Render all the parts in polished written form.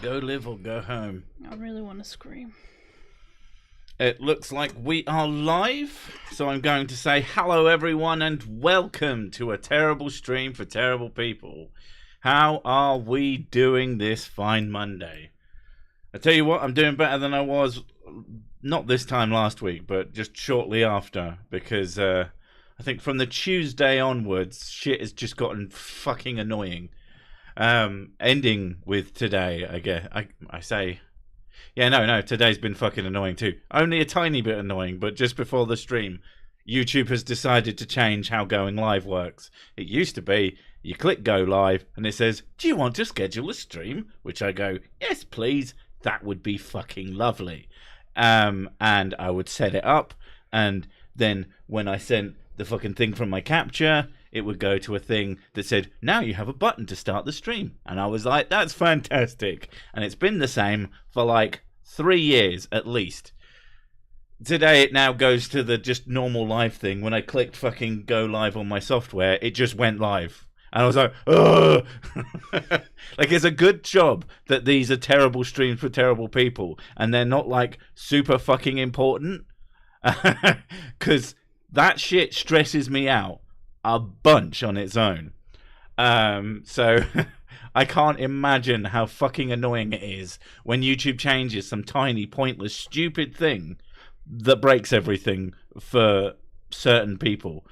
Go live or go home. I really want to scream. It looks like we are live, so I'm going to say hello everyone and welcome to a terrible stream for terrible people. How are we doing this fine Monday? I tell you what, I'm doing better than I was, not this time last week, but just shortly after, because I think from the Tuesday onwards, shit has just gotten fucking annoying. Ending with today, I guess. I say... Yeah, no, today's been fucking annoying too. Only a tiny bit annoying, but just before the stream, YouTube has decided to change how going live works. It used to be, you click go live, and it says, do you want to schedule a stream? Which I go, yes, please. That would be fucking lovely. And I would set it up, and then when I sent the fucking thing from my capture, it would go to a thing that said, now you have a button to start the stream. And I was like, that's fantastic. And it's been the same for like 3 years at least. Today it now goes to the just normal live thing. When I clicked fucking go live on my software, it just went live. And I was like, ugh. Like, it's a good job that these are terrible streams for terrible people. And they're not like super fucking important. Because that shit stresses me out a bunch on its own. So I can't imagine how fucking annoying it is when YouTube changes some tiny, pointless, stupid thing that breaks everything for certain people.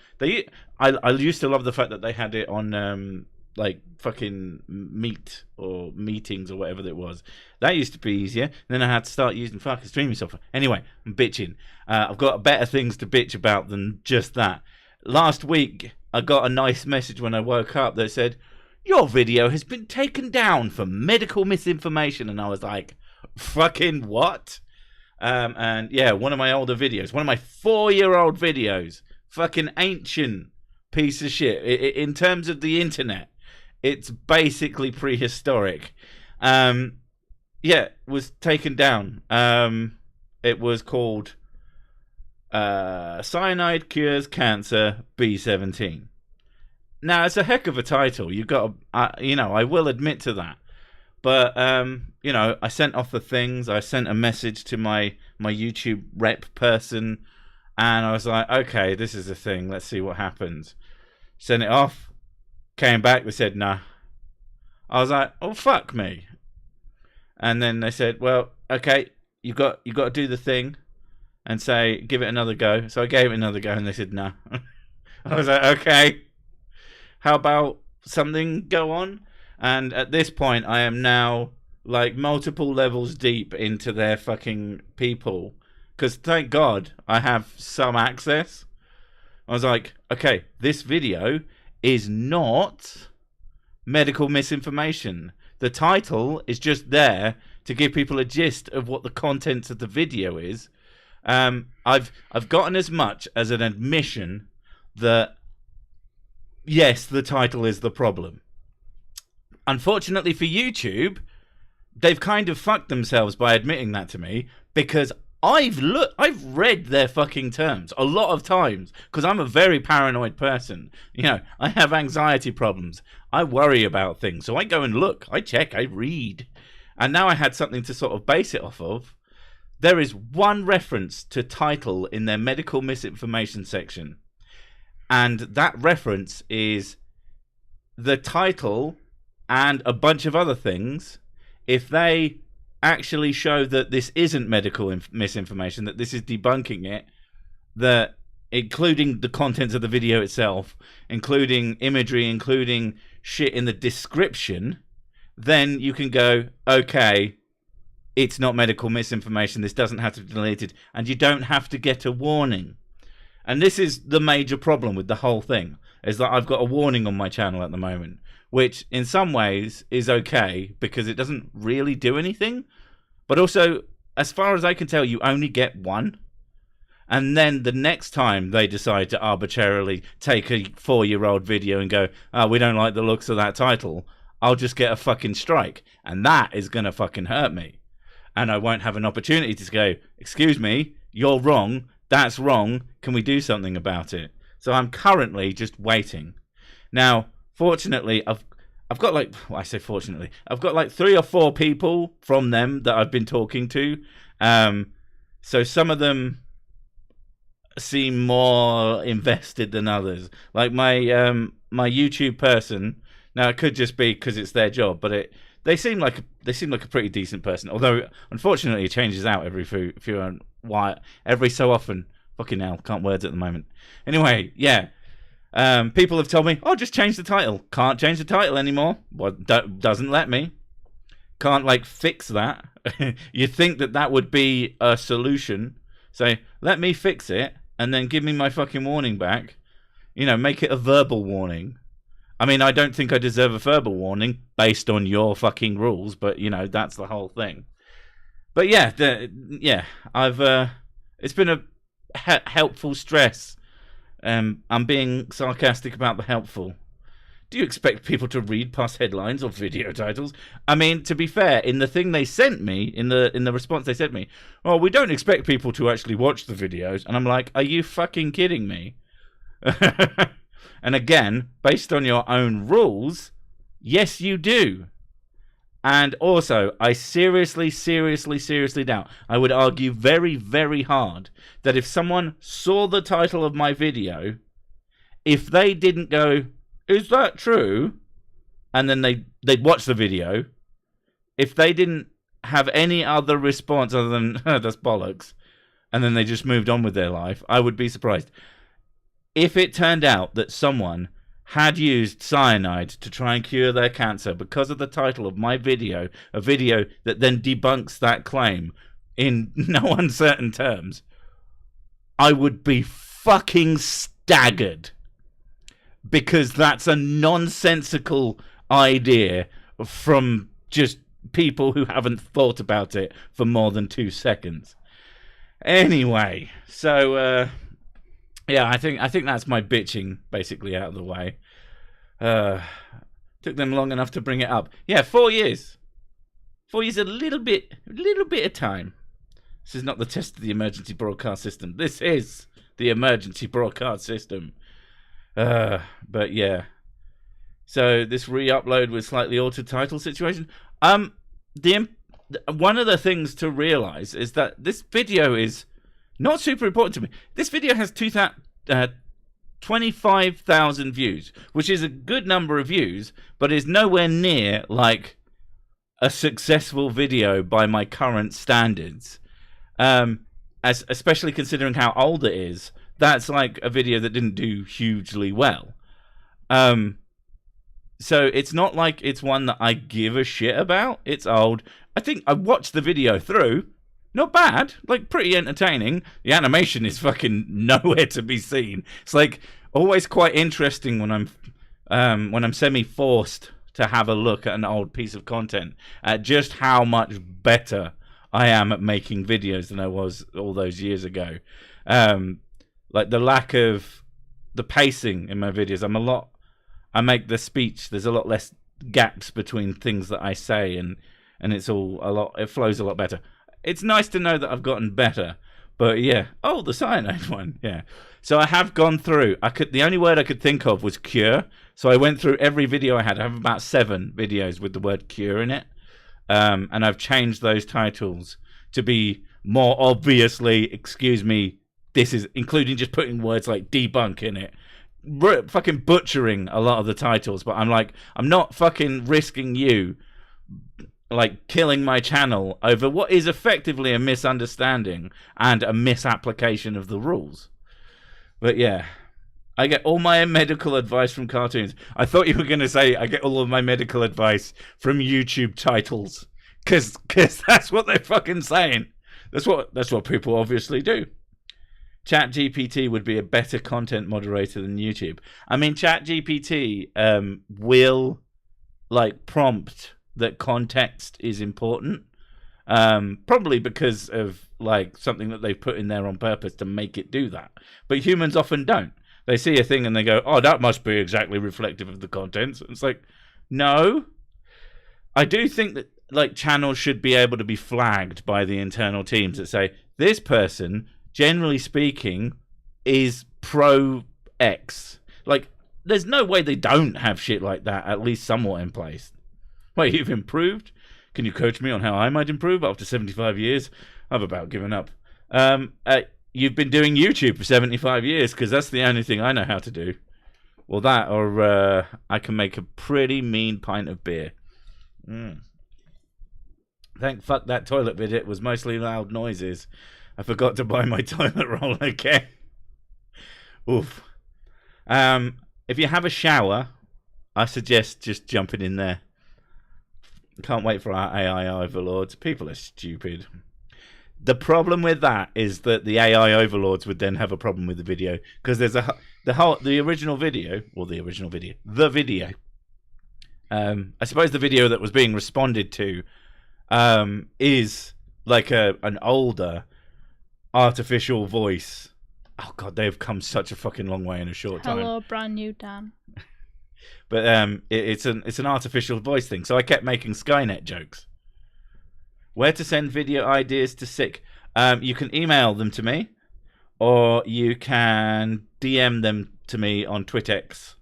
I used to love the fact that they had it on like fucking Meet or Meetings or whatever it was. That used to be easier. And then I had to start using fucking streaming software. Anyway, I'm bitching. I've got better things to bitch about than just that. Last week, I got a nice message when I woke up that said, your video has been taken down for medical misinformation. And I was like, fucking what? And yeah, one of my older videos, one of my 4-year-old videos, fucking ancient piece of shit. In terms of the internet, it's basically prehistoric. Yeah, was taken down. It was called Cyanide Cures Cancer B17. Now, it's a heck of a title. You got to, you know, I will admit to that. But, you know, I sent off the things. I sent a message to my YouTube rep person. And I was like, okay, this is the thing. Let's see what happens. Sent it off. Came back. They said, nah. I was like, oh, fuck me. And then they said, well, okay, you got to do the thing and say, give it another go. So I gave it another go, and they said, no. I was like, okay. How about something go on? And at this point, I am now like multiple levels deep into their fucking people. Because thank God I have some access. I was like, okay, this video is not medical misinformation. The title is just there to give people a gist of what the contents of the video is. I've gotten as much as an admission that, yes, the title is the problem. Unfortunately for YouTube, they've kind of fucked themselves by admitting that to me, because I've read their fucking terms a lot of times, because I'm a very paranoid person. You know, I have anxiety problems. I worry about things. So I go and look, I check, I read. And now I had something to sort of base it off of. There is one reference to title in their medical misinformation section. And that reference is the title and a bunch of other things. If they actually show that this isn't medical misinformation, that this is debunking it, that including the contents of the video itself, including imagery, including shit in the description, then you can go, okay, it's not medical misinformation, this doesn't have to be deleted, and you don't have to get a warning. And this is the major problem with the whole thing, is that I've got a warning on my channel at the moment, which in some ways is okay because it doesn't really do anything. But also, as far as I can tell, you only get one. And then the next time they decide to arbitrarily take a 4-year-old video and go, oh, we don't like the looks of that title, I'll just get a fucking strike. And that is going to fucking hurt me. And I won't have an opportunity to go, excuse me, you're wrong, that's wrong, can we do something about it? So I'm currently just waiting. Now, fortunately, I've got like, well, I say fortunately, I've got like 3 or 4 people from them that I've been talking to. So some of them seem more invested than others. Like my my YouTube person. Now it could just be because it's their job, but they seem like a pretty decent person. Although unfortunately it changes out every so often. Fucking hell, can't words at the moment. Anyway, yeah. People have told me, oh, just change the title. Can't change the title anymore. Well, doesn't let me. Can't, like, fix that. You'd think that would be a solution. Say, let me fix it, and then give me my fucking warning back. You know, make it a verbal warning. I mean, I don't think I deserve a verbal warning based on your fucking rules, but, you know, that's the whole thing. But, yeah, I've, it's been a helpful stress. I'm being sarcastic about the helpful. Do you expect people to read past headlines or video titles? I mean, to be fair, in the thing they sent me, in the response they sent me, well, we don't expect people to actually watch the videos. And I'm like, are you fucking kidding me? And again, based on your own rules, yes, you do. And also, I seriously doubt, I would argue very, very hard, that if someone saw the title of my video, if they didn't go, is that true? And then they'd watch the video, if they didn't have any other response other than, that's bollocks, and then they just moved on with their life, I would be surprised. If it turned out that someone had used cyanide to try and cure their cancer because of the title of my video, a video that then debunks that claim in no uncertain terms, I would be fucking staggered. Because that's a nonsensical idea from just people who haven't thought about it for more than 2 seconds. Anyway, so yeah, I think that's my bitching basically out of the way. Took them long enough to bring it up. Yeah, 4 years. 4 years, a little bit of time. This is not the test of the emergency broadcast system. This is the emergency broadcast system. But yeah. So this re-upload with slightly altered title situation. One of the things to realize is that this video is not super important to me. This video has 25,000 views, which is a good number of views, but is nowhere near like a successful video by my current standards. Especially considering how old it is, that's like a video that didn't do hugely well. So it's not like it's one that I give a shit about. It's old. I think I watched the video through. Not bad, like pretty entertaining. The animation is fucking nowhere to be seen. It's like always quite interesting when I'm semi-forced to have a look at an old piece of content at just how much better I am at making videos than I was all those years ago. Like the lack of the pacing in my videos. I make the speech. There's a lot less gaps between things that I say, and it's it flows a lot better. It's nice to know that I've gotten better, but yeah. Oh, the cyanide one, yeah. So I have gone through. The only word I could think of was cure. So I went through every video I had. I have about 7 videos with the word cure in it, and I've changed those titles to be more obviously. Excuse me. This is including just putting words like debunk in it. Fucking butchering a lot of the titles, but I'm like, I'm not fucking risking you like killing my channel over what is effectively a misunderstanding and a misapplication of the rules. But yeah, I get all my medical advice from cartoons. I thought you were going to say I get all of my medical advice from YouTube titles, because that's what they're fucking saying. That's what people obviously do. ChatGPT would be a better content moderator than YouTube. I mean, ChatGPT will like prompt that context is important, probably because of like something that they've put in there on purpose to make it do that. But humans often don't. They see a thing and they go, "Oh, that must be exactly reflective of the contents." It's like, no. I do think that like channels should be able to be flagged by the internal teams that say this person, generally speaking, is pro X. Like there's no way they don't have shit like that at least somewhat in place. Wait, you've improved? Can you coach me on how I might improve after 75 years? I've about given up. You've been doing YouTube for 75 years, because that's the only thing I know how to do. Well, that, or I can make a pretty mean pint of beer. Thank fuck that toilet bidet was mostly loud noises. I forgot to buy my toilet roll again. Oof. If you have a shower, I suggest just jumping in there. Can't wait for our AI overlords. People are stupid. The problem with that is that the AI overlords would then have a problem with the video, because there's the original video. I suppose the video that was being responded to is like an older artificial voice. Oh god, they've come such a fucking long way in a short time. Hello, brand new Dan. But it's an artificial voice thing. So I kept making Skynet jokes. Where to send video ideas to Sick? You can email them to me, or you can DM them to me on TwitX.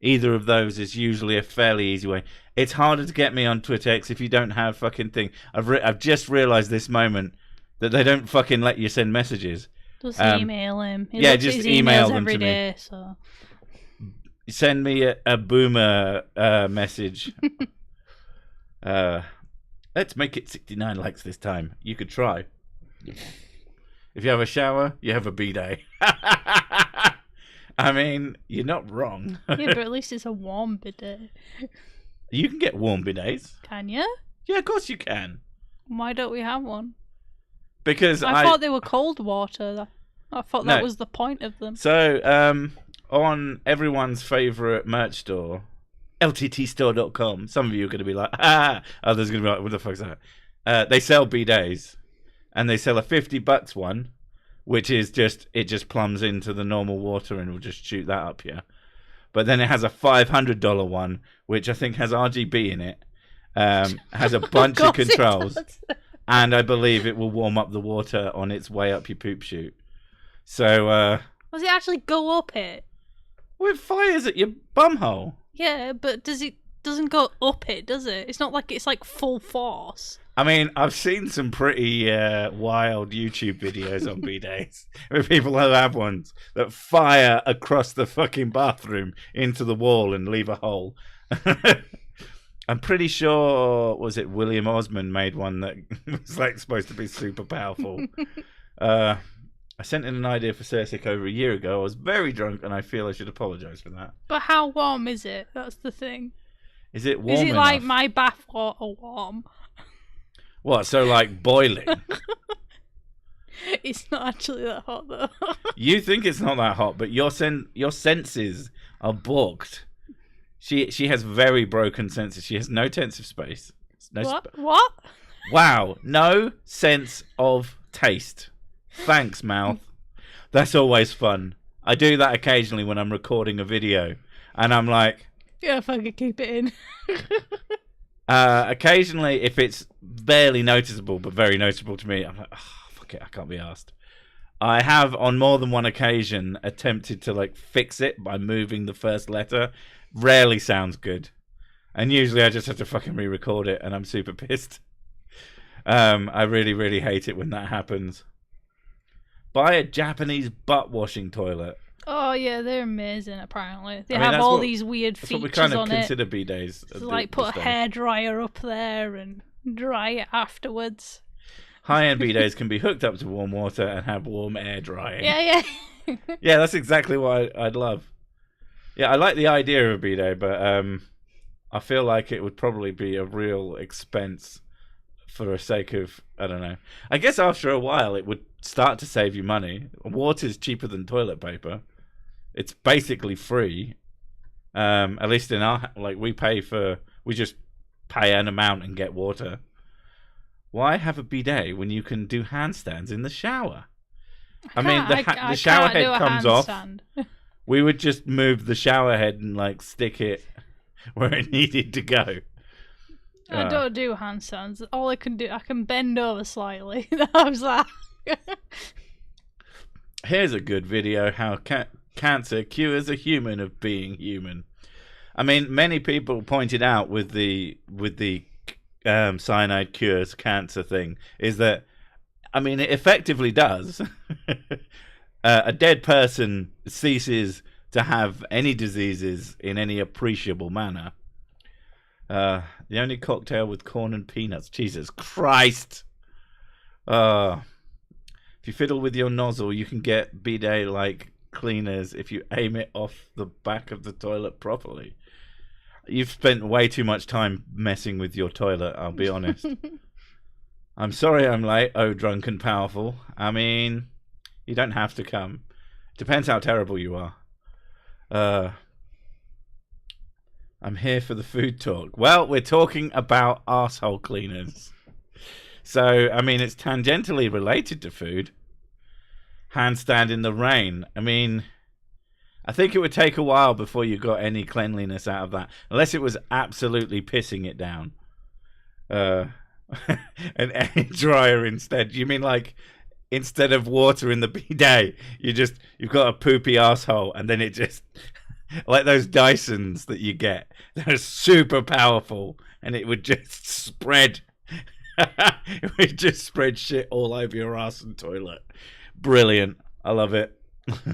Either of those is usually a fairly easy way. It's harder to get me on TwitX if you don't have fucking thing. I've just realised this moment that they don't fucking let you send messages. Just email him. Yeah, just email them to day, me. So. Send me a boomer message. Let's make it 69 likes this time. You could try. If you have a shower, you have a bidet. I mean, you're not wrong. Yeah, but at least it's a warm bidet. You can get warm bidets. Can you? Yeah, of course you can. Why don't we have one? Because I thought they were cold water. I thought that was the point of them. So, on everyone's favourite merch store, lttstore.com, some of you are going to be like, others are going to be like, what the fuck's that? They sell bidets, and they sell a $50 one, which is it just plumbs into the normal water and will just shoot that up here. But then it has a $500 one, which I think has RGB in it, has a bunch of controls, and I believe it will warm up the water on its way up your poop chute. So, does it actually go up it? Well, it fires at your bumhole. Yeah, but doesn't go up it, does it? It's not like it's like full force. I mean, I've seen some pretty wild YouTube videos on bidets with people who have ones that fire across the fucking bathroom into the wall and leave a hole. I'm pretty sure, was it William Osman made one that was like supposed to be super powerful. I sent in an idea for Cersic over a year ago. I was very drunk, and I feel I should apologise for that. But how warm is it? That's the thing. Is it warm enough? Like my bath water warm? What, so like boiling? It's not actually that hot, though. You think it's not that hot, but your senses are balked. She has very broken senses. She has no sense of space. What? Wow, no sense of taste. Thanks, mouth. That's always fun. I do that occasionally when I'm recording a video, and I'm like, yeah, if I could keep it in. Occasionally, if it's barely noticeable but very noticeable to me, I'm like, oh, fuck it, I can't be asked. I have on more than one occasion attempted to like fix it by moving the first letter. Rarely sounds good, and usually I just have to fucking re-record it, and I'm super pissed. I really, really hate it when that happens. Buy a Japanese butt washing toilet. Oh yeah, they're amazing. Apparently, they have all these weird features on it. That's what we kind of consider bidets. So, like, put a hairdryer up there and dry it afterwards. High-end bidets can be hooked up to warm water and have warm air drying. Yeah. Yeah, that's exactly what I'd love. Yeah, I like the idea of a bidet, but I feel like it would probably be a real expense for the sake of, I don't know. I guess after a while it would start to save you money. Water's cheaper than toilet paper. It's basically free. At least in our, like, we just pay an amount and get water. Why have a bidet when you can do handstands in the shower? I mean, the shower head comes off. We would just move the shower head and like stick it where it needed to go. I don't do handstands. All I can do, I can bend over slightly. How's that? Here's a good video how cancer cures a human of being human. I mean, many people pointed out with the cyanide cures cancer thing is that, I mean, it effectively does. A dead person ceases to have any diseases in any appreciable manner. The only cocktail with corn and peanuts. Jesus Christ. If you fiddle with your nozzle, you can get bidet-like cleaners if you aim it off the back of the toilet properly. You've spent way too much time messing with your toilet, I'll be honest. I'm sorry I'm late, oh drunk and powerful. I mean, you don't have to come. Depends how terrible you are. I'm here for the food talk. Well, we're talking about arsehole cleaners. So, I mean, it's tangentially related to food. Handstand in the rain. I mean, I think it would take a while before you got any cleanliness out of that. Unless it was absolutely pissing it down. An air dryer instead. You mean like, instead of water in the bidet, you've got a poopy arsehole, and then it just... like those Dysons that you get. They're super powerful, and it would just spread... it would just spread shit all over your ass and toilet. Brilliant. I love it.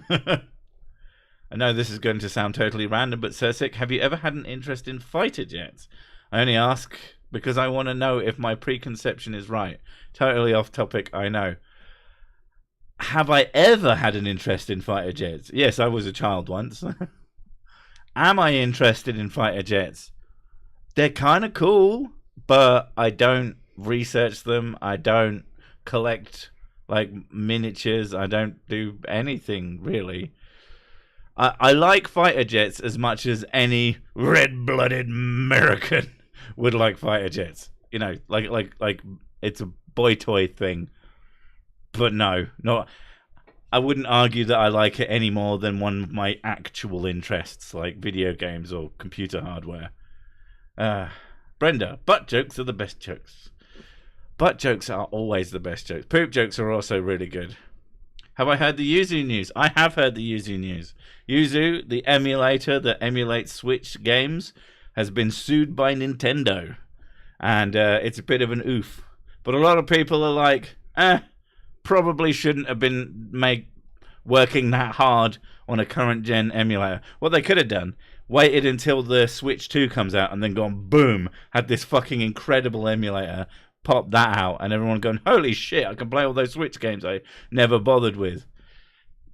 I know this is going to sound totally random, but Sirsik, have you ever had an interest in fighter jets? I only ask because I want to know if my preconception is right. Totally off topic, I know. Have I ever had an interest in fighter jets? Yes, I was a child once. Am I interested in fighter jets? They're kind of cool, but I don't research them. I don't collect like miniatures. I don't do anything really. I like fighter jets as much as any red-blooded American would like fighter jets. You know, like it's a boy toy thing. But no, not. I wouldn't argue that I like it any more than one of my actual interests, like video games or computer hardware. Brenda, butt jokes are the best jokes. Butt jokes are always the best jokes. Poop jokes are also really good. Have I heard the Yuzu news? I have heard the Yuzu news. Yuzu, the emulator that emulates Switch games, has been sued by Nintendo. And it's a bit of an oof. But a lot of people are like, probably shouldn't have been working that hard on a current gen emulator. What they could have done, waited until the Switch 2 comes out and then gone boom, had this fucking incredible emulator, pop that out, and everyone going, holy shit, I can play all those Switch games I never bothered with.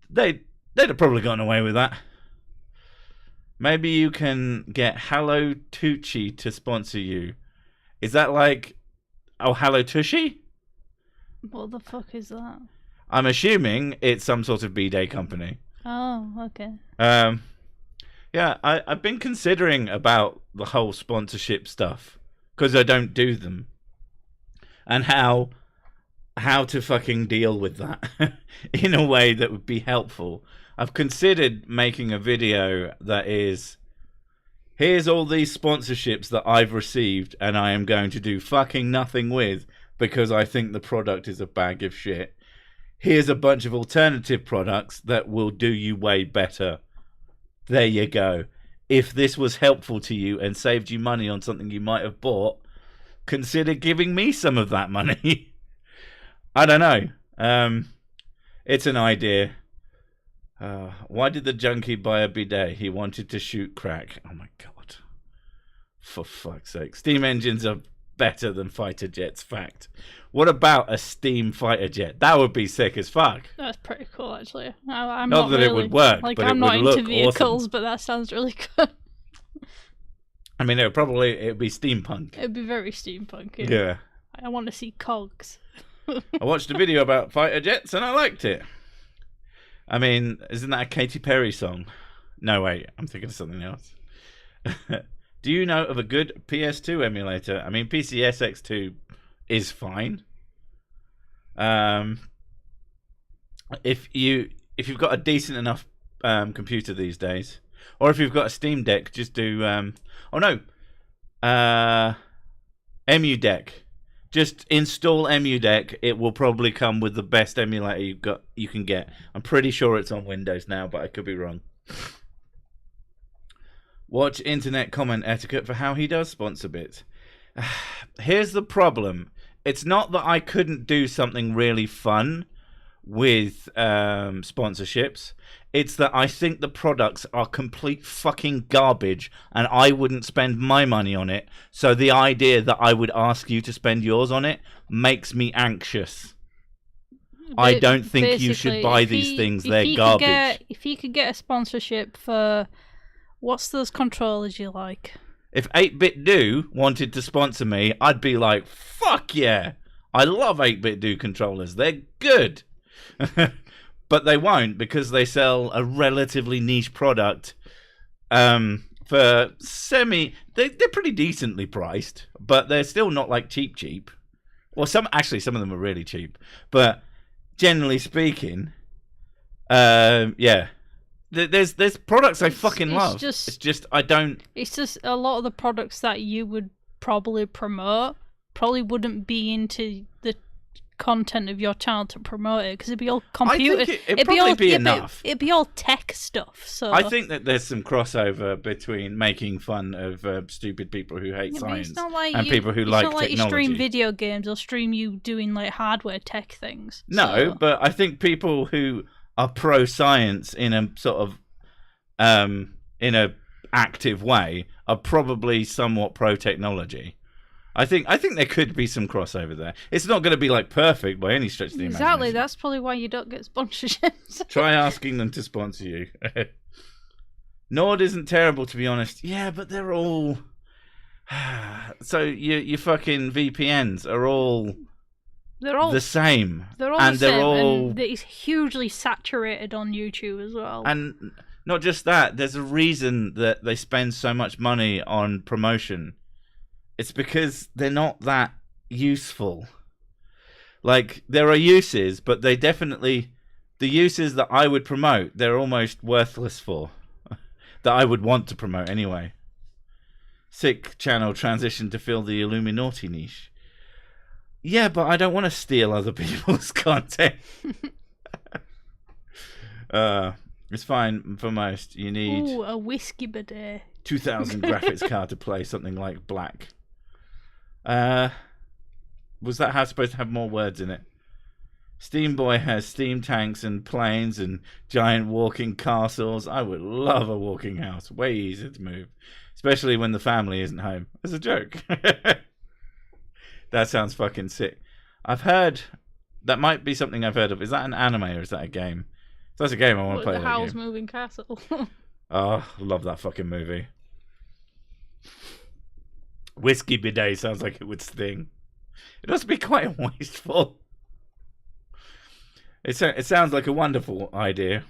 They'd have probably gotten away with that. Maybe you can get Hello Tucci to sponsor you. Is that like, oh, Hello Tushy? What the fuck is that? I'm assuming it's some sort of bidet company. Oh, okay. Yeah, I've been considering about the whole sponsorship stuff because I don't do them, and how to fucking deal with that in a way that would be helpful. I've considered making a video that is, here's all these sponsorships that I've received and I am going to do fucking nothing with because I think the product is a bag of shit. Here's a bunch of alternative products that will do you way better. There you go. If this was helpful to you and saved you money on something you might have bought, consider giving me some of that money. I don't know. It's an idea. Why did the junkie buy a bidet? He wanted to shoot crack. Oh my god. For fuck's sake. Steam engines are better than fighter jets, fact. What about a steam fighter jet? That would be sick as fuck. That's pretty cool, actually. I'm not that really, it would work, like, but I'm it not would into look vehicles, awesome. but that sounds really good. I mean, it would be steampunk. It'd be very steampunk. Yeah. I want to see cogs. I watched a video about fighter jets and I liked it. I mean, isn't that a Katy Perry song? No, wait, I'm thinking of something else. Do you know of a good PS2 emulator? I mean, PCSX2 is fine. If you've got a decent enough computer these days, or if you've got a Steam Deck, just do Emu Deck. Just install EmuDeck. It will probably come with the best emulator you can get. I'm pretty sure it's on Windows now, but I could be wrong. Watch internet comment etiquette for how he does sponsor bits. Here's the problem. It's not that I couldn't do something really fun with sponsorships. It's that I think the products are complete fucking garbage and I wouldn't spend my money on it. So the idea that I would ask you to spend yours on it makes me anxious. I don't think you should buy these things. They're garbage. If you could get a sponsorship for... What's those controllers you like? If 8-Bit Do wanted to sponsor me, I'd be like, fuck yeah. I love 8-Bit Do controllers. They're good. But they won't because they sell a relatively niche product for they're pretty decently priced, but they're still not like cheap. Well, some of them are really cheap, but generally speaking, yeah. There's products I fucking love. It's just I don't. It's just a lot of the products that you would probably promote probably wouldn't be into the content of your channel to promote it because it'd be all computer. It'd probably be enough. It'd be all tech stuff. So I think that there's some crossover between making fun of stupid people who hate science and people who like technology. It's not like you stream video games or stream you doing like hardware tech things. No, but I think people who are pro science in a sort of in a active way are probably somewhat pro technology. I think there could be some crossover there. It's not going to be like perfect by any stretch of the imagination. Exactly, that's probably why you don't get sponsorships. Try asking them to sponsor you. Nord isn't terrible, to be honest. Yeah, but they're all. So your fucking VPNs are all. They're all the same. They're all the same, and it's hugely saturated on YouTube as well. And not just that, there's a reason that they spend so much money on promotion. It's because they're not that useful. Like, there are uses, but they definitely... The uses that I would promote, they're almost worthless for. That I would want to promote anyway. Sick channel transition to fill the Illuminati niche. Yeah, but I don't want to steal other people's content. It's fine for most. You need... Ooh, a whiskey bidet. 2000 graphics card to play something like Black. Was that house supposed to have more words in it? Steam Boy has steam tanks and planes and giant walking castles. I would love a walking house. Way easier to move. Especially when the family isn't home. As a joke. That sounds fucking sick. I've heard... That might be something I've heard of. Is that an anime or is that a game? If that's a game, I want to play that game. The Howl's Moving Castle. Oh, I love that fucking movie. Whiskey bidet sounds like it would sting. It must be quite wasteful. It sounds like a wonderful idea.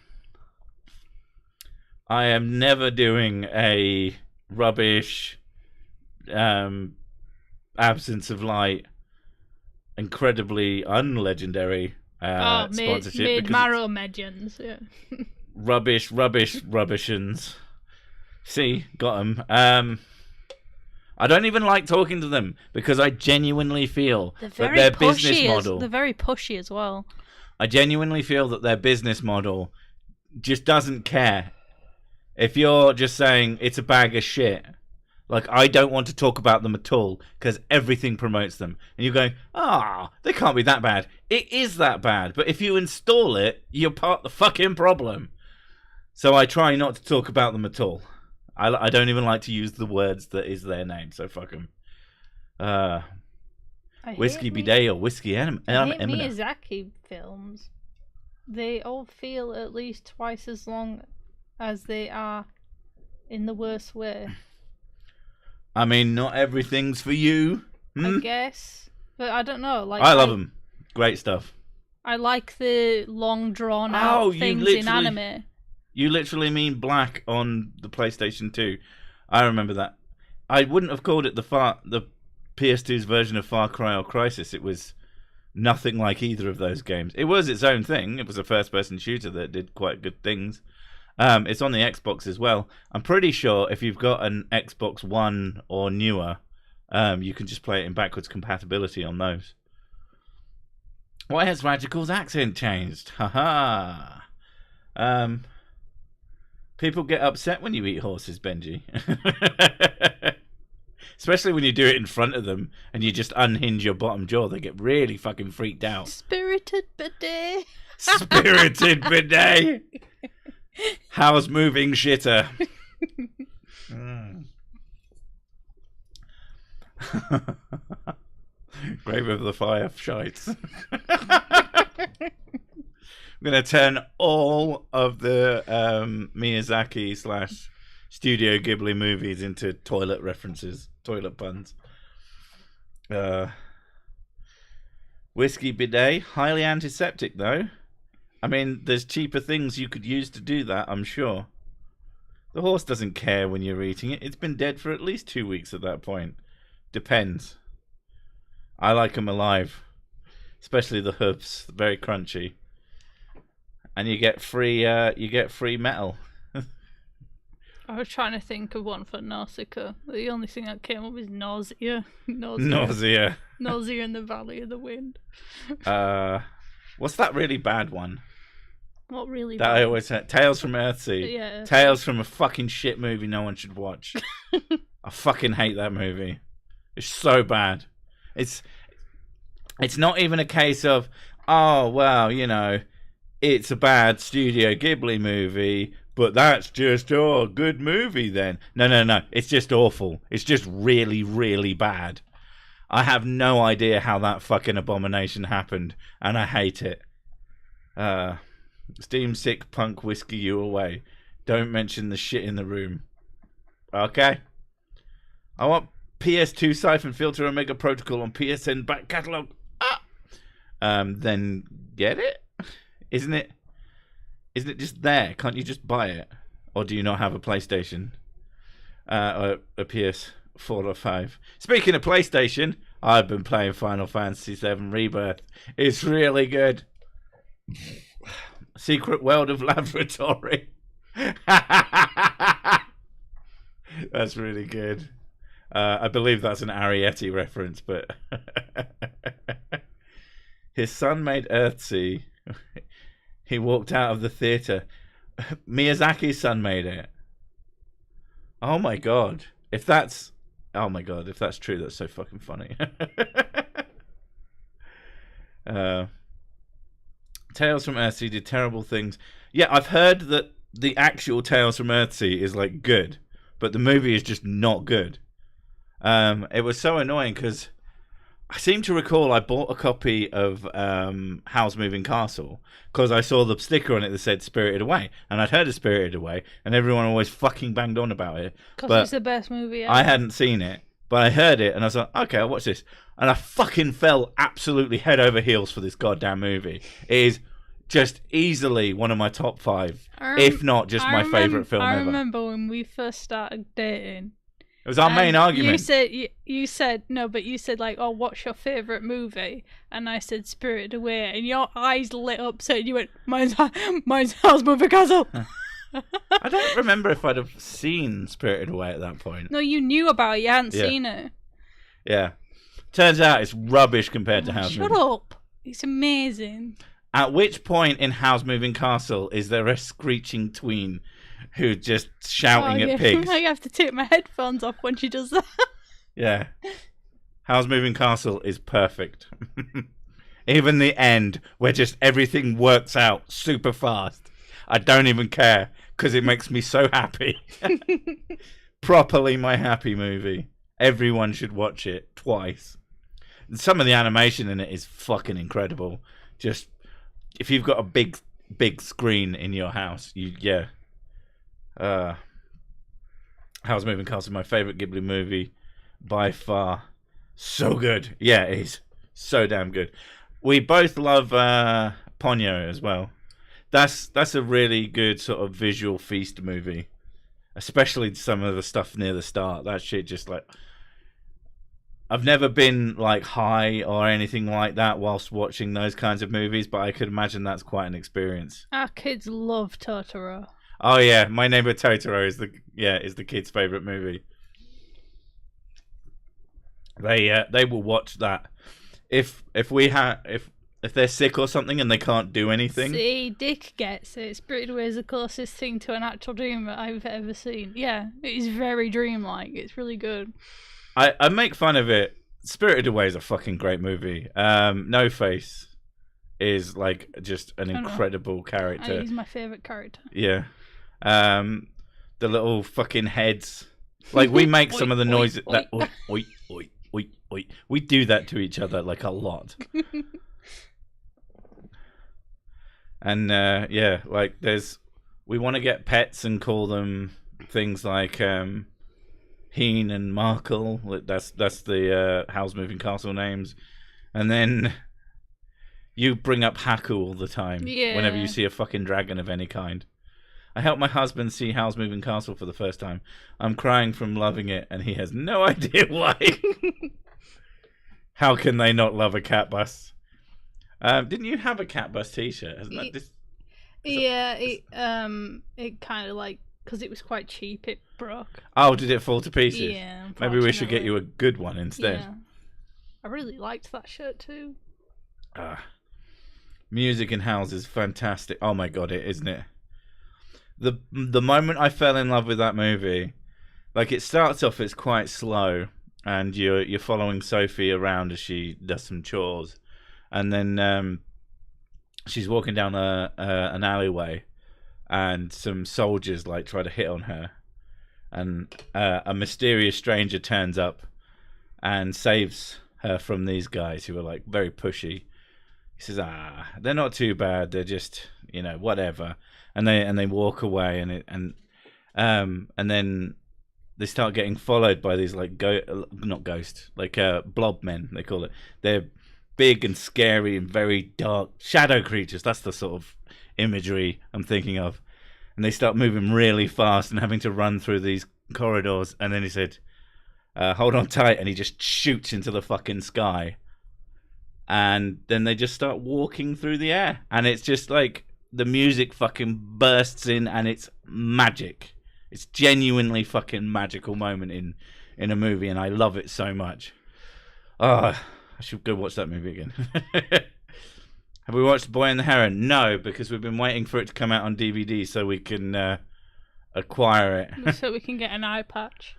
I am never doing a rubbish, absence of light, incredibly unlegendary sponsorship. Made marrow medians, yeah. rubbishins. See, got them. I don't even like talking to them because I genuinely feel that their business model... They're very pushy as well. I genuinely feel that their business model just doesn't care. If you're just saying it's a bag of shit, like, I don't want to talk about them at all because everything promotes them. And you're going, they can't be that bad. It is that bad. But if you install it, you're part of the fucking problem. So I try not to talk about them at all. I don't even like to use the words that is their name, so fuck them. Whiskey Bidet or Whiskey Eminem. Miyazaki films. They all feel at least twice as long as they are in the worst way. I mean, not everything's for you. I guess. But I don't know. Like, I love them. Great stuff. I like the long drawn out things in anime. You literally mean Black on the PlayStation 2. I remember that. I wouldn't have called it the PS2's version of Far Cry or Crysis. It was nothing like either of those games. It was its own thing. It was a first-person shooter that did quite good things. It's on the Xbox as well. I'm pretty sure if you've got an Xbox One or newer, You can just play it in backwards compatibility on those. Why has Ragical's accent changed? Haha. People get upset when you eat horses, Benji. Especially when you do it in front of them and you just unhinge your bottom jaw. They get really fucking freaked out. Spirited Bidet. Spirited Bidet. How's moving shitter? Grave of the Fire shites. I'm going to turn all of the Miyazaki / Studio Ghibli movies into toilet references, toilet puns. Whiskey Bidet, highly antiseptic though. I mean, there's cheaper things you could use to do that, I'm sure. The horse doesn't care when you're eating it. It's been dead for at least 2 weeks at that point. Depends. I like them alive. Especially the hooves. Very crunchy. And you get free metal. I was trying to think of one for Nausicaa. The only thing that came up is nausea. Nausea. Nausea in the Valley of the Wind. What's that really bad one? What really that bad? I always had. Tales from Earthsea. Yeah. Tales from a fucking shit movie no one should watch. I fucking hate that movie. It's so bad. It's not even a case of, oh, well, you know, it's a bad Studio Ghibli movie, but that's just, a good movie then. No. It's just awful. It's just really, really bad. I have no idea how that fucking abomination happened, and I hate it. Steam sick punk whiskey you away. Don't mention the shit in the room. Okay? I want PS2 Siphon Filter Omega Protocol on PSN back catalogue. Then get it? Isn't it just there? Can't you just buy it? Or do you not have a PlayStation? Or a PS4 or 5? Speaking of PlayStation, I've been playing Final Fantasy VII Rebirth. It's really good. Secret World of Laboratory. That's really good. I believe that's an Arietti reference, but his son made Earthsea. He walked out of the theater. Miyazaki's son made it. Oh my god! If that's true, that's so fucking funny. Tales from Earthsea did terrible things. Yeah, I've heard that the actual Tales from Earthsea is like good, but the movie is just not good. It was so annoying because I seem to recall I bought a copy of Howl's Moving Castle because I saw the sticker on it that said Spirited Away, and I'd heard of Spirited Away, and everyone always fucking banged on about it. Because it's the best movie ever. I hadn't seen it, but I heard it, and I was like, okay, I'll watch this. And I fucking fell absolutely head over heels for this goddamn movie. It is just easily one of my top 5, if not just my favourite film ever. I remember when we first started dating. It was our main argument. You said no, but you said like, "Oh, what's your favourite movie?" And I said Spirited Away, and your eyes lit up, so you went, "Mine's Howl's Moving Castle." I don't remember if I'd have seen Spirited Away at that point. No, you knew about it. You hadn't seen it. Yeah. Turns out it's rubbish compared to Howl's Moving. Shut up! It's amazing. At which point in Howl's Moving Castle is there a screeching tween who just shouting at pigs? I have to take my headphones off when she does that. Yeah. Howl's Moving Castle is perfect. Even the end, where just everything works out super fast. I don't even care, because it makes me so happy. Properly my happy movie. Everyone should watch it twice. Some of the animation in it is fucking incredible. Just, if you've got a big screen in your house, Howl's Moving Castle, my favourite Ghibli movie by far. So good. Yeah, it is. So damn good. We both love Ponyo as well. That's a really good sort of visual feast movie. Especially some of the stuff near the start. That shit just like... I've never been like high or anything like that whilst watching those kinds of movies, but I could imagine that's quite an experience. Our kids love Totoro. Oh yeah, My Neighbor Totoro is the kids' favorite movie. They will watch that if they're sick or something and they can't do anything. See, Dick gets it. Spirited Away is the closest thing to an actual dream that I've ever seen. Yeah, it is very dreamlike. It's really good. I make fun of it. Spirited Away is a fucking great movie. No Face is like just an incredible character. He's my favourite character. Yeah. The little fucking heads. Like, we make some of the noises that oi, oi, oi, oi. We do that to each other like a lot. And yeah, like we want to get pets and call them things like Heen and Markle. That's the Howl's Moving Castle names. And then you bring up Haku all the time whenever you see a fucking dragon of any kind. I helped my husband see Howl's Moving Castle for the first time. I'm crying from loving it, and he has no idea why. How can they not love a cat bus? Didn't you have a cat bus T-shirt? It kind of like, because it was quite cheap, it broke. Oh, did it fall to pieces? Yeah. Maybe we should get you a good one instead. Yeah. I really liked that shirt too. Music in Howl's is fantastic. Oh my god, isn't it? The moment I fell in love with that movie, like, it starts off, it's quite slow, and you're following Sophie around as she does some chores, and then she's walking down an alleyway, and some soldiers like try to hit on her, and a mysterious stranger turns up and saves her from these guys who are like very pushy. He says, they're not too bad, they're just, whatever. And they walk away, and then they start getting followed by these like not ghosts, like blob men, they call it. They're big and scary and very dark shadow creatures. That's the sort of imagery I'm thinking of. And they start moving really fast and having to run through these corridors. And then he said, hold on tight, and he just shoots into the fucking sky. And then they just start walking through the air, and it's just like the music fucking bursts in, and it's magic. It's genuinely fucking magical moment in a movie, and I love it so much. I should go watch that movie again. Have we watched Boy and the Heron? No, because we've been waiting for it to come out on DVD so we can acquire it. So we can get an eye patch.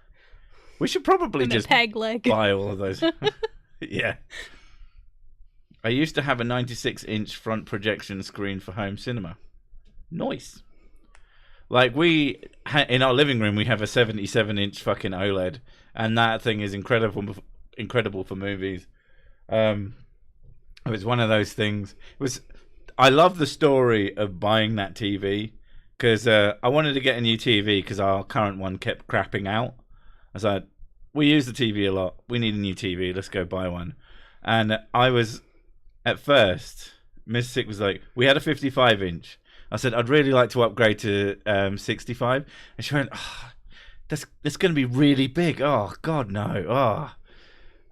We should probably and just a peg leg. Buy all of those. Yeah. I used to have a 96-inch front projection screen for home cinema. Nice. Like, in our living room, we have a 77-inch fucking OLED, and that thing is incredible for movies. It was one of those things. I love the story of buying that TV, because I wanted to get a new TV because our current one kept crapping out. I was like, we use the TV a lot. We need a new TV. Let's go buy one. And I was... At first, Miss Sick was like, we had a 55-inch. I said, I'd really like to upgrade to 65. And she went, that's going to be really big. Oh, God, no. Oh.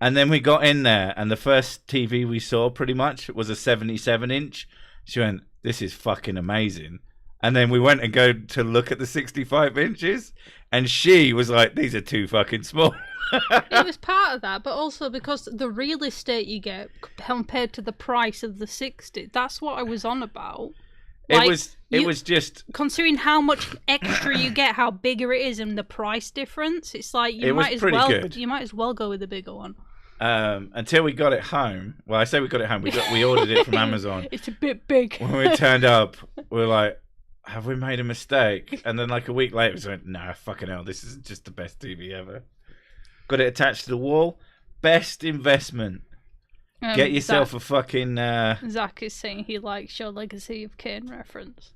And then we got in there, and the first TV we saw pretty much was a 77-inch. She went, this is fucking amazing. And then we went and go to look at the 65 inches, and she was like, these are too fucking small. It was part of that, but also because the real estate you get compared to the price of the 60, that's what I was on about. Like, it was just considering how much extra you get, how bigger it is, and the price difference. It's like you might as well go with the bigger one. Until we got it home. Well, I say we got it home. We ordered it from Amazon. It's a bit big. When we turned up, we were like, have we made a mistake? And then like a week later, we went, nah, fucking hell, this is just the best TV ever. Got it attached to the wall. Best investment. Get yourself a fucking... Zach is saying he likes your Legacy of Kain reference.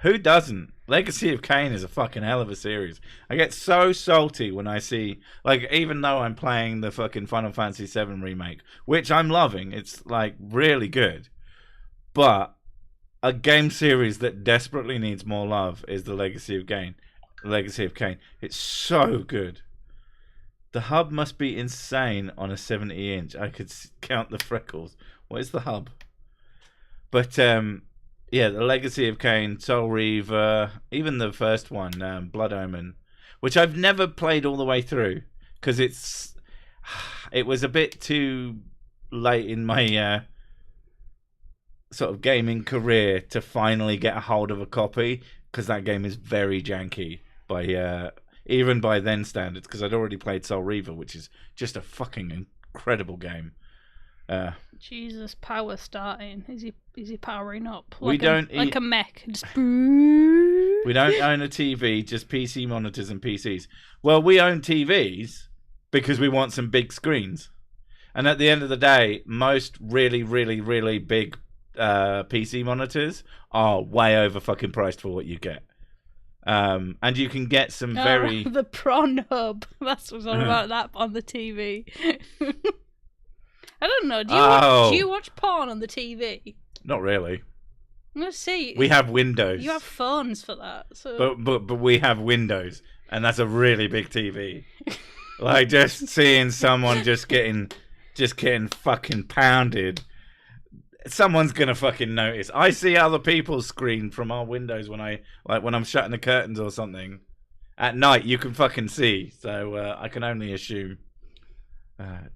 Who doesn't? Legacy of Kain is a fucking hell of a series. I get so salty when I see... Like, even though I'm playing the fucking Final Fantasy VII remake, which I'm loving, it's, like, really good. But a game series that desperately needs more love is the Legacy of Kain. Legacy of Kain. It's so good. The hub must be insane on a 70-inch. I could count the freckles. What is the hub? But, yeah, the Legacy of Kain, Soul Reaver, even the first one, Blood Omen, which I've never played all the way through, because it was a bit too late in my sort of gaming career to finally get a hold of a copy, because that game is very janky by even by then standards, because I'd already played Soul Reaver, which is just a fucking incredible game. Jesus, power starting. Is he powering up? We like a mech. Just we don't own a TV, just PC monitors and PCs. Well, we own TVs because we want some big screens. And at the end of the day, most really, really, really big PC monitors are way over fucking priced for what you get. And you can get some very... The prawn hub. That's what's all about that on the TV. I don't know. Do you watch porn on the TV? Not really. I'm gonna see. We have Windows. You have phones for that. So. But we have Windows, and that's a really big TV. Like, just seeing someone just getting fucking pounded. Someone's gonna fucking notice. I see other people's screen from our windows when I'm shutting the curtains or something. At night, you can fucking see. So I can only assume.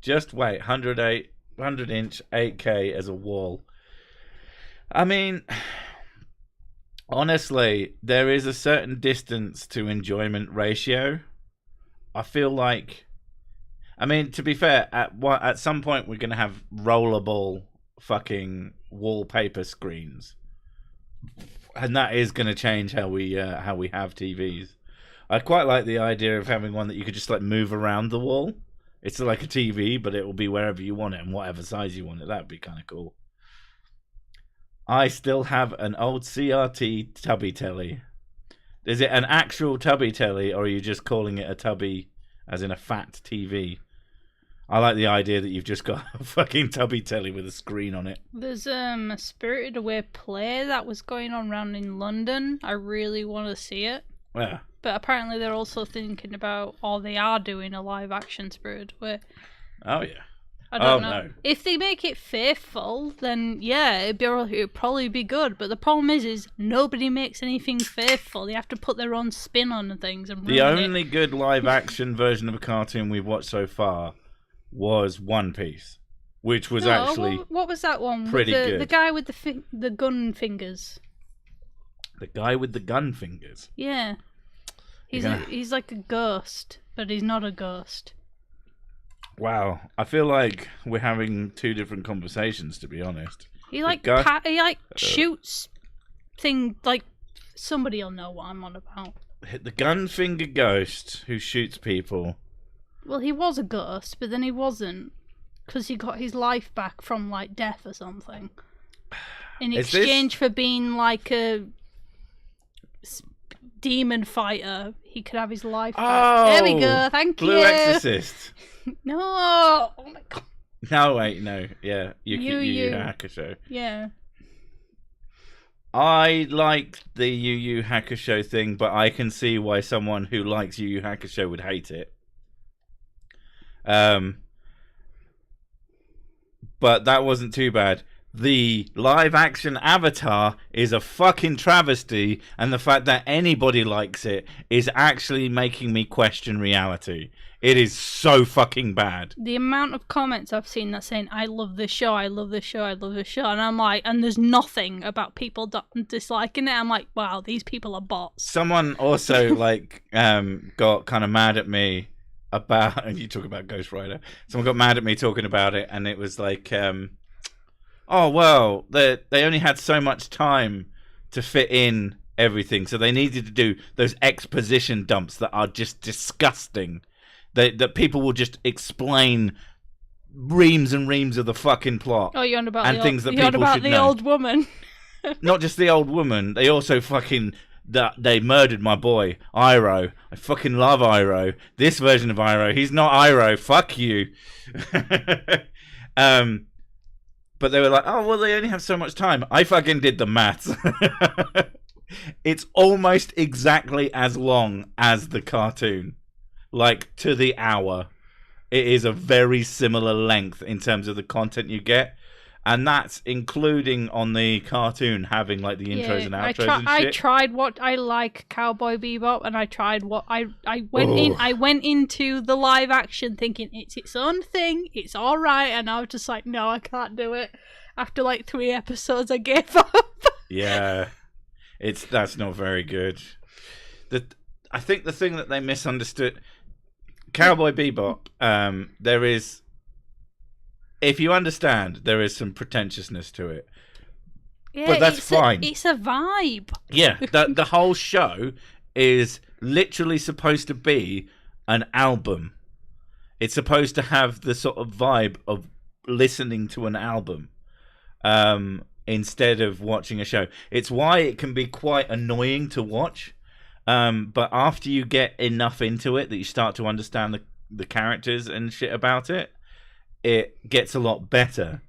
Just wait, 100-inch 8K as a wall. I mean, honestly, there is a certain distance to enjoyment ratio. I feel like, I mean, to be fair, at some point we're gonna have rollable fucking wallpaper screens, and that is gonna change how we have TVs. I quite like the idea of having one that you could just like move around the wall. It's like a TV, but it will be wherever you want it and whatever size you want it. That'd be kind of cool. I still have an old CRT tubby telly. Is it an actual tubby telly, or are you just calling it a tubby as in a fat TV? I like the idea that you've just got a fucking tubby telly with a screen on it. There's a Spirited Away play that was going on around in London. I really want to see it. Yeah. But apparently they're also thinking about, or they are doing a live action Spirited Away. Oh, yeah. I don't know. No. If they make it faithful, then yeah, it'd probably be good. But the problem is nobody makes anything faithful. They have to put their own spin on things. And the only good live action version of a cartoon we've watched so far was One Piece, which was actually what was that one? Pretty good. The guy with the gun fingers. The guy with the gun fingers. Yeah, he's like a ghost, but he's not a ghost. Wow, I feel like we're having two different conversations, to be honest. He shoots thing like somebody'll know what I'm on about. The gun finger ghost who shoots people. Well, he was a ghost, but then he wasn't, because he got his life back from like death or something. In exchange for being like a demon fighter, he could have his life back. Oh, there we go. Thank you. Blue Exorcist. No. Oh my god. No, wait, no. Yeah, Yu Yu Hakusho. Yeah. I like the Yu Yu Hakusho thing, but I can see why someone who likes Yu Yu Hakusho would hate it. But that wasn't too bad. The live action Avatar is a fucking travesty, and the fact that anybody likes it is actually making me question reality. It is so fucking bad. The amount of comments I've seen that saying, I love this show, I love this show, I love this show, and I'm like, and there's nothing about people disliking it. I'm like, wow, these people are bots. Someone also got kind of mad at me about, and you talk about Ghost Rider, someone got mad at me talking about it, and it was like, oh, well, they only had so much time to fit in everything, so they needed to do those exposition dumps that are just disgusting. That people will just explain reams and reams of the fucking plot. Oh, you're on about and things that people should know. You're on about the old woman. Not just the old woman. They also they murdered my boy, Iroh. I fucking love Iroh. This version of Iroh, he's not Iroh. Fuck you. But they were like, oh, well, they only have so much time. I fucking did the maths. It's almost exactly as long as the cartoon. Like, to the hour. It is a very similar length in terms of the content you get. And that's including on the cartoon having like the intros and outros and shit. I tried what I like Cowboy Bebop, and I tried what I went into the live action thinking it's its own thing, it's all right, and I was just like, no, I can't do it. After like 3 episodes, I gave up. Yeah, that's not very good. I think the thing that they misunderstood, Cowboy Bebop, there is. If you understand, there is some pretentiousness to it. Yeah, but that's fine. It's a vibe. Yeah, the whole show is literally supposed to be an album. It's supposed to have the sort of vibe of listening to an album instead of watching a show. It's why it can be quite annoying to watch. But after you get enough into it that you start to understand the characters and shit about it, it gets a lot better.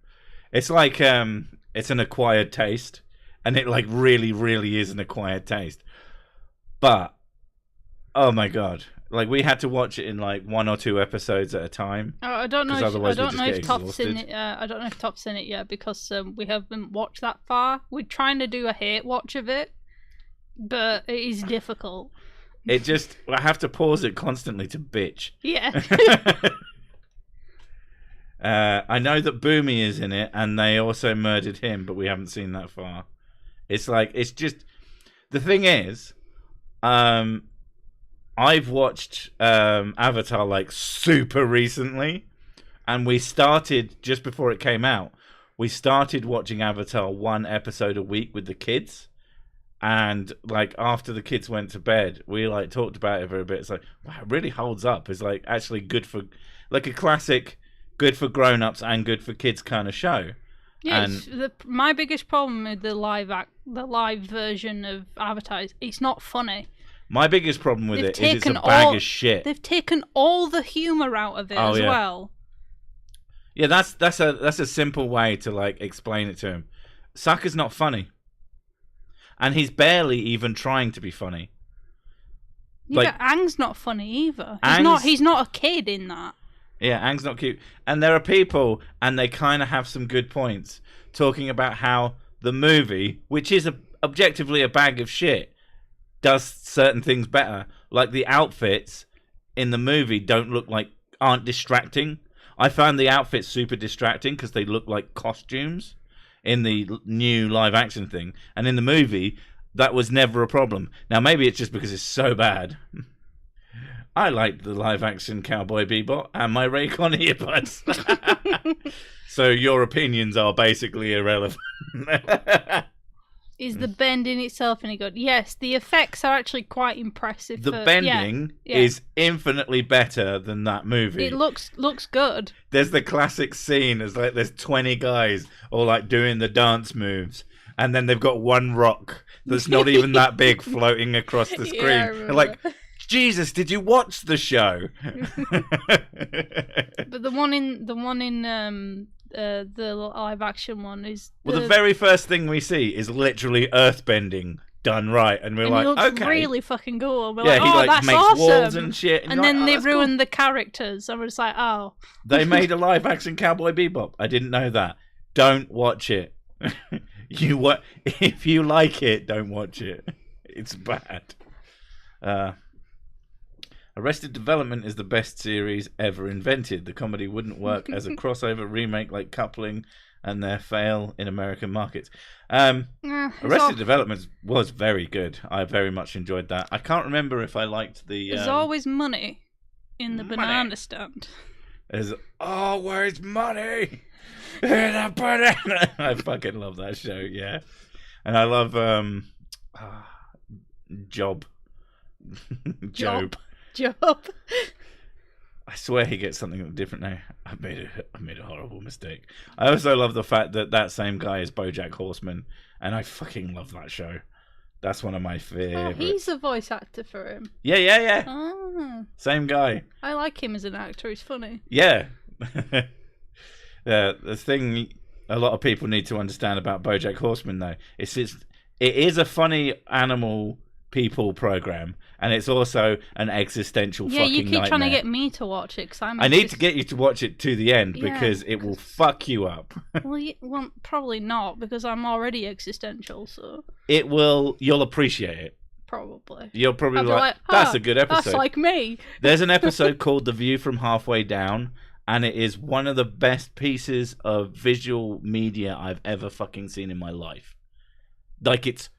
It's like it's an acquired taste, and it like really, really is an acquired taste. But oh my god, like we had to watch it in like 1 or 2 episodes at a time. I don't know. I don't know if Top's in it. I don't know if Top's in it yet because we haven't watched that far. We're trying to do a hate watch of it, but it is difficult. I have to pause it constantly to bitch. Yeah. I know that Boomy is in it, and they also murdered him, but we haven't seen that far. It's just the thing is, I've watched Avatar like super recently, and we started just before it came out. We started watching Avatar 1 episode a week with the kids, and like after the kids went to bed, we like talked about it for a bit. It's like, wow, it really holds up. It's like actually good for like a classic. Good for grown-ups and good for kids kind of show. Yeah, my biggest problem with the live version of Avatar is it's not funny. My biggest problem with it is it's a bag of shit. They've taken all the humor out of it as well. Yeah, that's a simple way to like explain it to him. Sokka's not funny, and he's barely even trying to be funny. Yeah, like, Aang's not funny either. He's not a kid in that. Yeah, Aang's not cute. And there are people, and they kind of have some good points, talking about how the movie, which is objectively a bag of shit, does certain things better. Like the outfits in the movie aren't distracting. I found the outfits super distracting because they look like costumes in the new live action thing. And in the movie, that was never a problem. Now, maybe it's just because it's so bad. I like the live-action Cowboy Bebop and my Raycon earbuds. So your opinions are basically irrelevant. Is the bending itself any good? Yes, the effects are actually quite impressive. The bending is infinitely better than that movie. It looks good. There's the classic scene. It's like there's 20 guys all like doing the dance moves. And then they've got one rock that's not even that big floating across the screen. Yeah, and like... Jesus, did you watch the show? But the one in the live action one is the very first thing we see is literally earthbending done right, and we're like, it looks okay, really fucking cool. We're he that's makes awesome. Walls and shit, and then they ruined the characters. And we're just like, oh, they made a live action Cowboy Bebop. I didn't know that. Don't watch it. If you like it, don't watch it. It's bad. Arrested Development is the best series ever invented. The comedy wouldn't work as a crossover remake like Coupling, and their fail in American markets. Arrested Development was very good. I very much enjoyed that. I can't remember if I liked the... There's always money in the banana stand. There's always money in a banana. I fucking love that show, yeah. And I love Job. Job. I swear he gets something different now. I made a horrible mistake. I also love the fact that same guy is BoJack Horseman, and I fucking love that show. That's one of my favorites. Oh, he's a voice actor for him. Yeah. Oh. Same guy. I like him as an actor. He's funny. Yeah. The thing a lot of people need to understand about BoJack Horseman, though, it is a funny animal people program, and it's also an existential fucking you keep nightmare. trying to get me to watch it, because I need to get you to watch it to the end, because it will fuck you up. well, probably not, because I'm already existential, so... It will... You'll appreciate it. Probably. You'll probably that's a good episode. That's like me. There's an episode called The View from Halfway Down, and it is one of the best pieces of visual media I've ever fucking seen in my life. Like, it's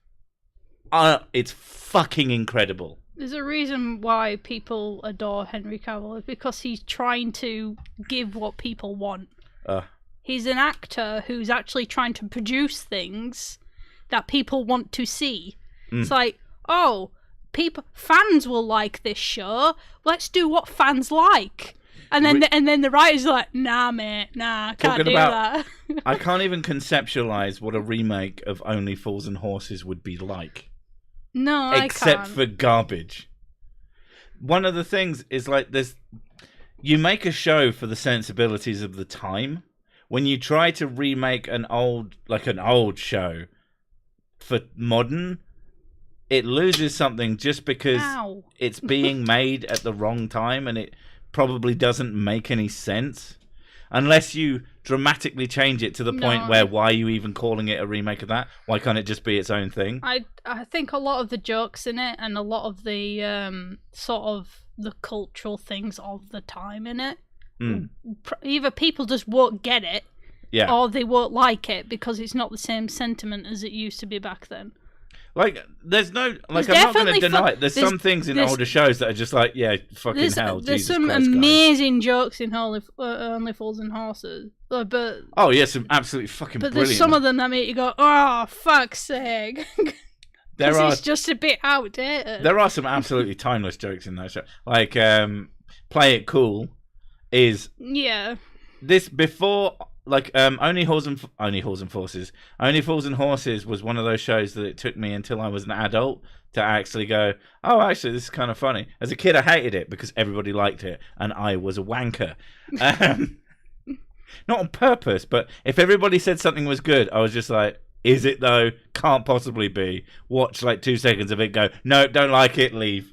fucking incredible. There's a reason why people adore Henry Cavill, because he's trying to give what people want. He's an actor who's actually trying to produce things that people want to see. It's like, oh, fans will like this show. Let's do what fans like. And then the writer's like, nah, mate, can't do that. I can't even conceptualize what a remake of Only Fools and Horses would be like. No, I can't. Except for garbage. One of the things is like you make a show for the sensibilities of the time. When you try to remake an old show for modern, it loses something just because it's being made at the wrong time, and it probably doesn't make any sense unless you dramatically change it to the point where, why are you even calling it a remake of that? Why can't it just be its own thing? I think a lot of the jokes in it and a lot of the sort of the cultural things of the time in it, either people just won't get it, or they won't like it because it's not the same sentiment as it used to be back then. Like, I'm not going to deny it. There's some things in older shows that are just like, fucking hell, There's Jesus some Christ, amazing jokes in Only Fools and Horses. But oh, yeah, some absolutely fucking brilliant. But there's some of them that make you go, oh, fuck's sake. Because it's just a bit outdated. There are some absolutely timeless jokes in that show. Like, Play It Cool is... Yeah. This before... Like, Only Fools and Horses was one of those shows that it took me until I was an adult to actually go, oh, actually, this is kind of funny. As a kid, I hated it because everybody liked it, and I was a wanker. Not on purpose, but if everybody said something was good, I was just like, is it though? Can't possibly be. Watch like 2 seconds of it, go, nope, don't like it, leave.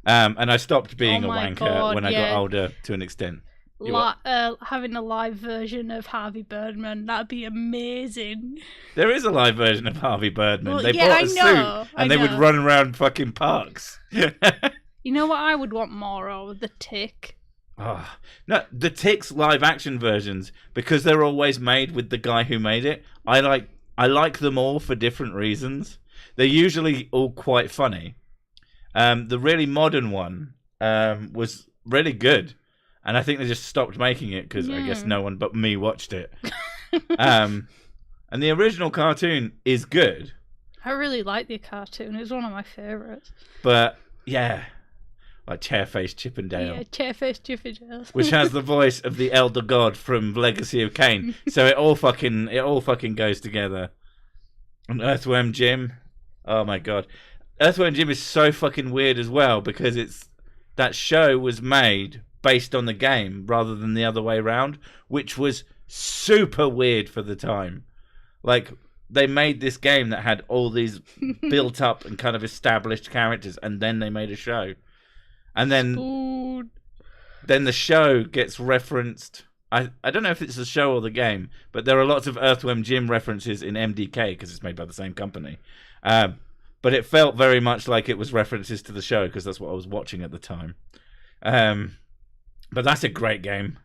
And I stopped being a wanker when I got older to an extent. Having a live version of Harvey Birdman, that'd be amazing. There is a live version of Harvey Birdman. Well, they bought a suit and they would run around fucking parks. You know what I would want more of? The Tick. Oh, no, the Tick's live action versions, because they're always made with the guy who made it. I like them all for different reasons. They're usually all quite funny. The really modern one was really good. And I think they just stopped making it because I guess no one but me watched it. And the original cartoon is good. I really like the cartoon. It was one of my favourites. But, yeah. Like Chairface Chippendale. Yeah, Chairface Chippendale. Which has the voice of the Elder God from Legacy of Kain. So it all fucking goes together. And Earthworm Jim. Oh my god. Earthworm Jim is so fucking weird as well because that show was made based on the game rather than the other way around, which was super weird for the time. Like, they made this game that had all these built up and kind of established characters, and then they made a show. And then the show gets referenced. I don't know if it's the show or the game, but there are lots of Earthworm Jim references in MDK because it's made by the same company. But it felt very much like it was references to the show because that's what I was watching at the time. But that's a great game.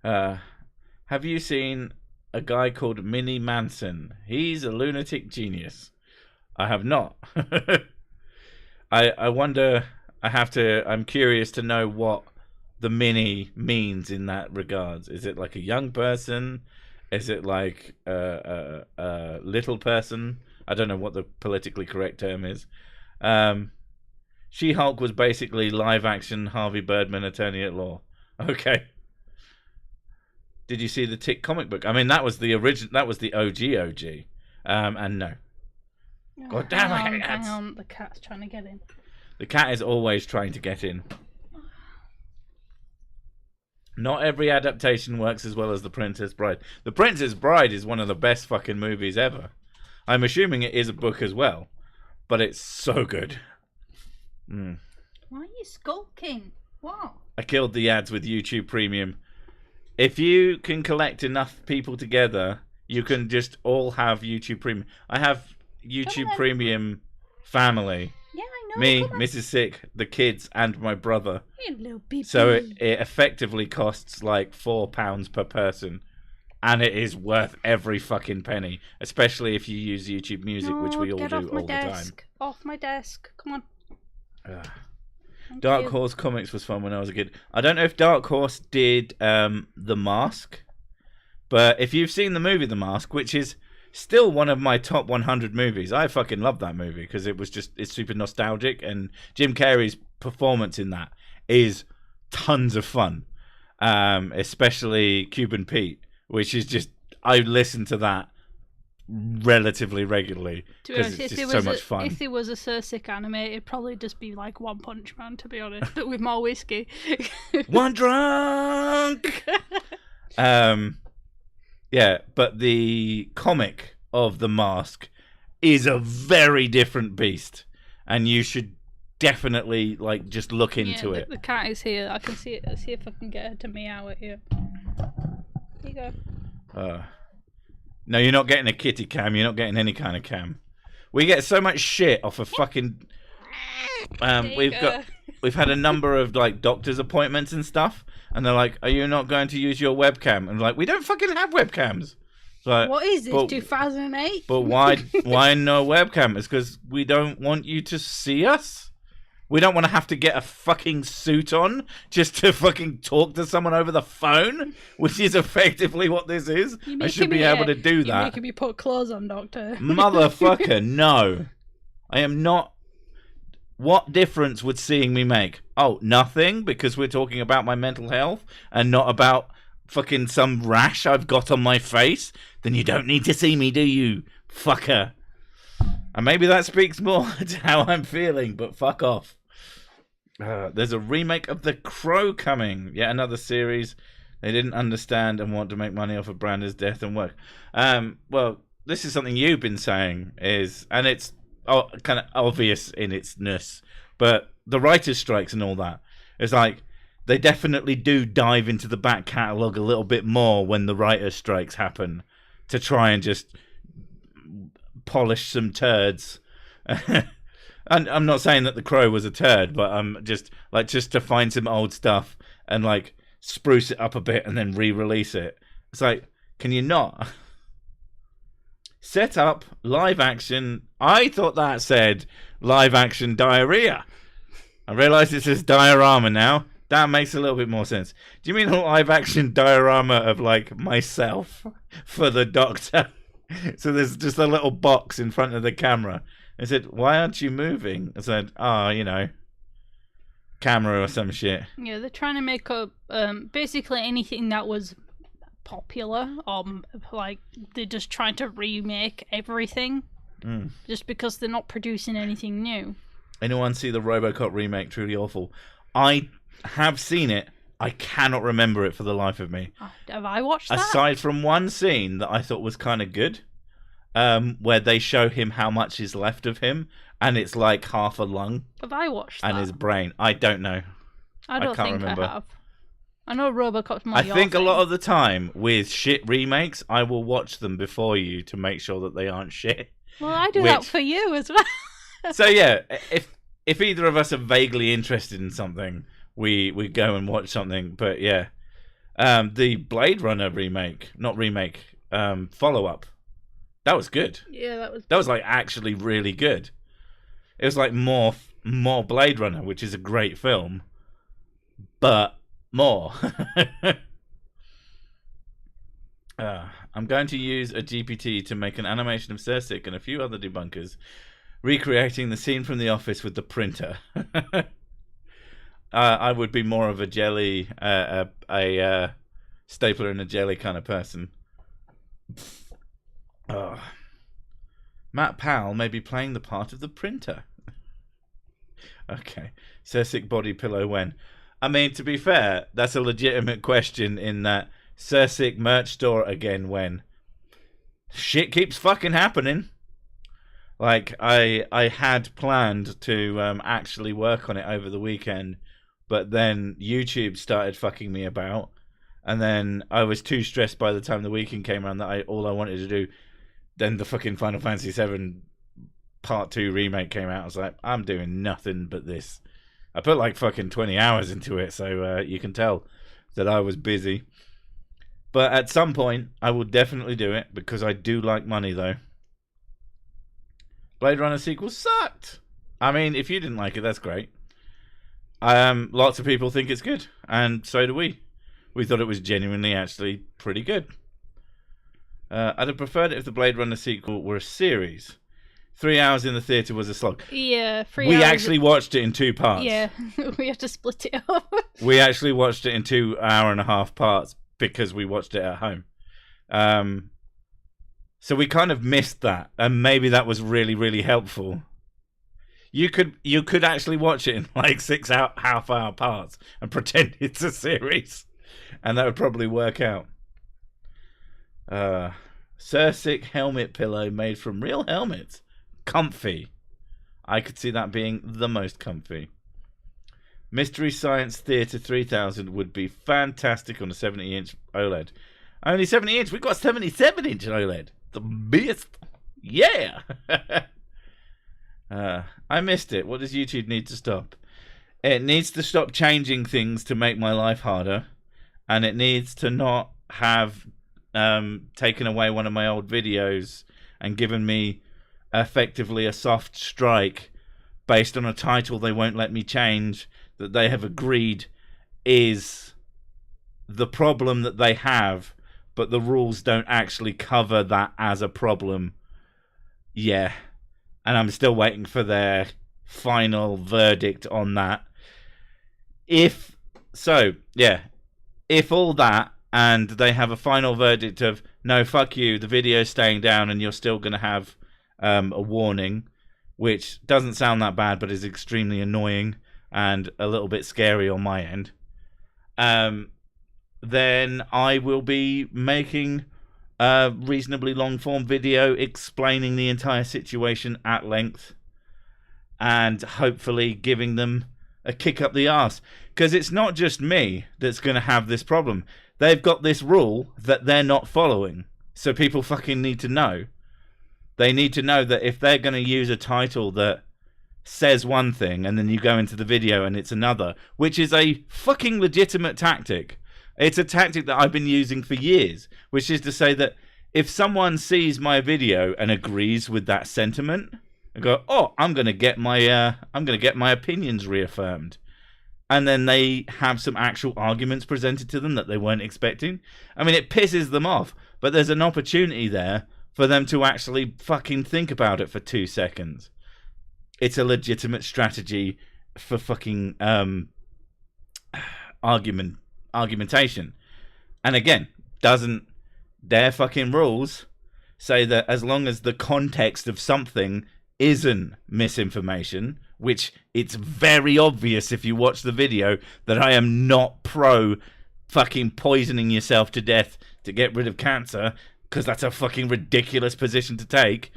Have you seen a guy called Minnie Manson? He's a lunatic genius. I have not. I wonder... I'm curious to know what the Minnie means in that regards. Is it like a young person? Is it like a little person? I don't know what the politically correct term is. She-Hulk was basically live action Harvey Birdman attorney at law. Okay. Did you see the Tick comic book? I mean, that was the original. That was the OG. And no. God damn it! Hang on, the cat's trying to get in. The cat is always trying to get in. Not every adaptation works as well as The Princess Bride. The Princess Bride is one of the best fucking movies ever. I'm assuming it is a book as well. but it's so good. Why are you skulking? What? I killed the ads with YouTube Premium. If you can collect enough people together, you can just all have YouTube Premium. I have YouTube Premium family. Yeah, I know. Me, Mrs. Sick, the kids, and my brother. You little baby. So it effectively costs like £4 per person. And it is worth every fucking penny. Especially if you use YouTube Music, which we all do all the time. Off my desk. Come on. Dark Horse Comics was fun when I was a kid. I don't know if Dark Horse did The Mask. But if you've seen the movie The Mask, which is still one of my top 100 movies, I fucking love that movie because it's super nostalgic, and Jim Carrey's performance in that is tons of fun, especially Cuban Pete, which is just, I listen to that relatively regularly because it's just so much fun. If there was a Sursic anime, it'd probably just be like One Punch Man, to be honest, but with more whiskey. One drunk. Yeah, but the comic of The Mask is a very different beast, and you should definitely like just look into it. The cat is here. I can see it. Let's see if I can get her to meow at you. Here you go. No, you're not getting a kitty cam. You're not getting any kind of cam. We get so much shit off of fucking. We've had a number of like doctor's appointments and stuff. And they're like, are you not going to use your webcam? And like, we don't fucking have webcams. Like, what is this, 2008? But why no webcam? It's because we don't want you to see us. We don't want to have to get a fucking suit on just to fucking talk to someone over the phone, which is effectively what this is. I should be able to do that. You're making me put clothes on, Doctor. Motherfucker, no. I am not. What difference would seeing me make? Oh, nothing, because we're talking about my mental health and not about fucking some rash I've got on my face. Then you don't need to see me, do you, fucker? And maybe that speaks more to how I'm feeling, but fuck off. There's a remake of The Crow coming. Yet another series they didn't understand and want to make money off of Brander's death and work. Well, this is something you've been saying, and it's kind of obvious in its ness, but the writers' strikes and all that, it's like they definitely do dive into the back catalogue a little bit more when the writers' strikes happen to try and just polish some turds. And I'm not saying that The Crow was a turd, but just to find some old stuff and like spruce it up a bit and then re-release it. It's like, can you not? Set up live action. I thought that said live action diarrhea. I realise it says diorama now. That makes a little bit more sense. Do you mean a live action diorama of like myself for the Doctor? So there's just a little box in front of the camera. I said, why aren't you moving? I said, camera or some shit. Yeah, they're trying to make up basically anything that was popular, or like they're just trying to remake everything just because they're not producing anything new. Anyone see the RoboCop remake? Truly awful. I have seen it. I cannot remember it for the life of me. Have I watched that? Aside from one scene that I thought was kind of good, where they show him how much is left of him, and it's like half a lung. Have I watched that? And his brain. I don't know. I can't remember. I have. I know RoboCop's more I think a lot of the time with shit remakes, I will watch them before you to make sure that they aren't shit. Well, I do that for you as well. So yeah, if either of us are vaguely interested in something, we go and watch something. But yeah, the Blade Runner follow-up, that was good. Yeah, that was like actually really good. It was like more Blade Runner, which is a great film, but more. I'm going to use a GPT to make an animation of Cersei and a few other debunkers recreating the scene from The Office with the printer. I would be more of a jelly, a stapler and a jelly kind of person. Matt Powell may be playing the part of the printer. Okay. Cersei body pillow when? I mean, to be fair, that's a legitimate question in that Cersei merch store again when? Shit keeps fucking happening. Like, I had planned to actually work on it over the weekend, but then YouTube started fucking me about, and then I was too stressed by the time the weekend came around that all I wanted to do. Then the fucking Final Fantasy VII Part 2 remake came out. I was like, I'm doing nothing but this. I put like fucking 20 hours into it, so you can tell that I was busy. But at some point, I will definitely do it, because I do like money, though. Blade Runner sequel sucked. I mean, if you didn't like it, that's great. Lots of people think it's good, and so do we. We thought it was genuinely actually pretty good. I'd have preferred it if the Blade Runner sequel were a series. 3 hours in the theatre was a slog. Yeah, 3 hours. We actually watched it in 2 parts. Yeah, we had to split it up. We actually watched it in 2 hour-and-a-half parts because we watched it at home. So we kind of missed that, and maybe that was really, really helpful. You could actually watch it in like 6 half-hour parts and pretend it's a series, and that would probably work out. Sursic helmet pillow made from real helmets. Comfy. I could see that being the most comfy. Mystery Science Theatre 3000 would be fantastic on a 70-inch OLED. Only 70-inch? We've got 77-inch OLED. The best. Yeah. I missed it. What does YouTube need to stop? It needs to stop changing things to make my life harder. And it needs to not have taken away one of my old videos and given me effectively a soft strike based on a title they won't let me change, that they have agreed is the problem that they have, but the rules don't actually cover that as a problem. Yeah. And I'm still waiting for their final verdict on that. If all that, and they have a final verdict of, no, fuck you, the video's staying down and you're still going to have a warning, which doesn't sound that bad, but is extremely annoying and a little bit scary on my end, then I will be making a reasonably long-form video explaining the entire situation at length and hopefully giving them a kick up the arse. Because it's not just me that's going to have this problem. They've got this rule that they're not following. So people fucking need to know. They need to know that if they're going to use a title that says one thing and then you go into the video and it's another, which is a fucking legitimate tactic. It's a tactic that I've been using for years, which is to say that if someone sees my video and agrees with that sentiment and go, oh, I'm going to get my opinions reaffirmed, and then they have some actual arguments presented to them that they weren't expecting. I mean, it pisses them off, but there's an opportunity there for them to actually fucking think about it for 2 seconds. It's a legitimate strategy for fucking argumentation. And again, doesn't their fucking rules say that as long as the context of something isn't misinformation, which it's very obvious if you watch the video that I am not pro fucking poisoning yourself to death to get rid of cancer, because that's a fucking ridiculous position to take,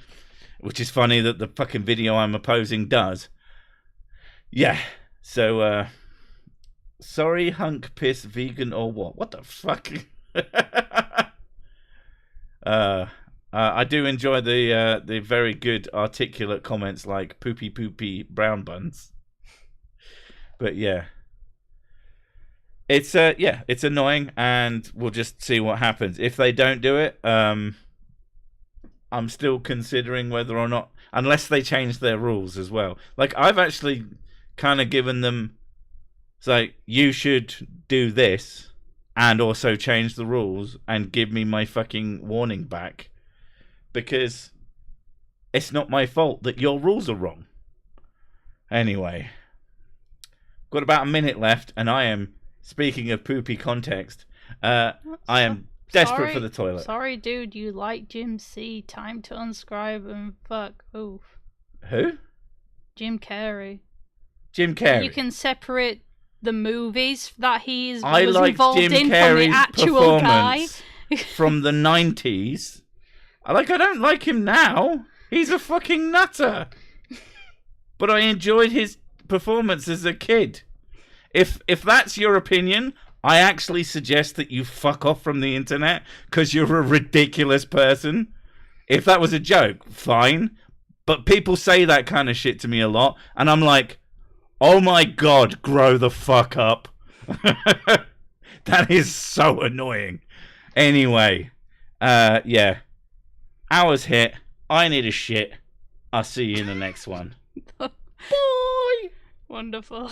which is funny that the fucking video I'm opposing does. Yeah, so, sorry, hunk, piss, vegan, or what? What the fuck? I do enjoy the very good articulate comments like poopy poopy brown buns. But yeah. It's it's annoying, and we'll just see what happens. If they don't do it, I'm still considering whether or not, unless they change their rules as well. Like, I've actually kind of given them, it's like, you should do this and also change the rules and give me my fucking warning back, because it's not my fault that your rules are wrong. Anyway, got about a minute left, and I am, speaking of poopy context, I am desperate for the toilet. Sorry, dude, you like Jim C. Time to unscribe and fuck. Oof. Who? Jim Carrey. Jim Carrey. You can separate the movies that was like involved Jim in Carrey's from the actual guy. from the 90s. I don't like him now. He's a fucking nutter. But I enjoyed his performance as a kid. If that's your opinion, I actually suggest that you fuck off from the internet because you're a ridiculous person. If that was a joke, fine. But people say that kind of shit to me a lot, and I'm like, oh my god, grow the fuck up. That is so annoying. Anyway, yeah. Hour's hit. I need a shit. I'll see you in the next one. Bye. Wonderful.